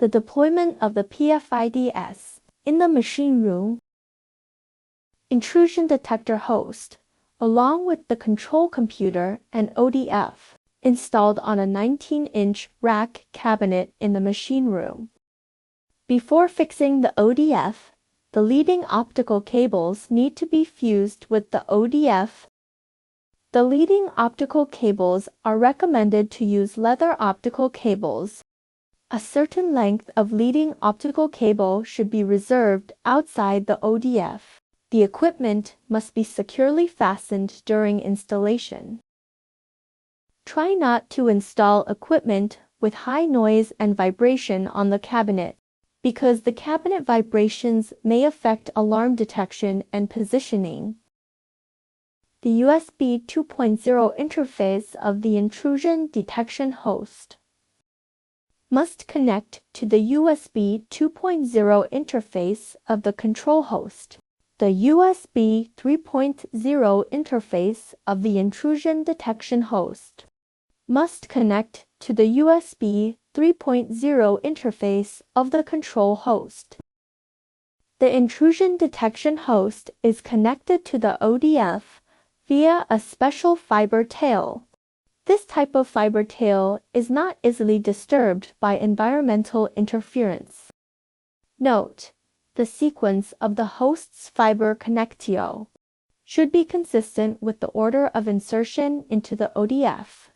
The deployment of the PFIDS in the machine room. Intrusion detector host, along with the control computer and ODF, installed on a 19-inch rack cabinet in the machine room. Before fixing the ODF, the leading optical cables need to be fused with the ODF. The leading optical cables are recommended to use leather optical cables. A certain length of leading optical cable should be reserved outside the ODF. The equipment must be securely fastened during installation. Try not to install equipment with high noise and vibration on the cabinet, because the cabinet vibrations may affect alarm detection and positioning. The USB 2.0 interface of the intrusion detection host must connect to the USB 2.0 interface of the control host. The USB 3.0 interface of the intrusion detection host must connect to the USB 3.0 interface of the control host. The intrusion detection host is connected to the ODF via a special fiber tail. This type of fiber tail is not easily disturbed by environmental interference. Note: the sequence of the host's fiber connectio should be consistent with the order of insertion into the ODF.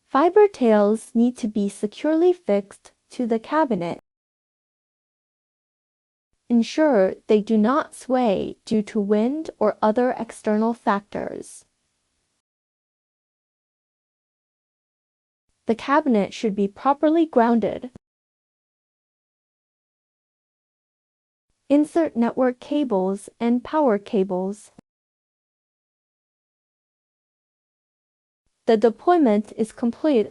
Fiber tails need to be securely fixed to the cabinet. Ensure they do not sway due to wind or other external factors. The cabinet should be properly grounded. Insert network cables and power cables. The deployment is complete.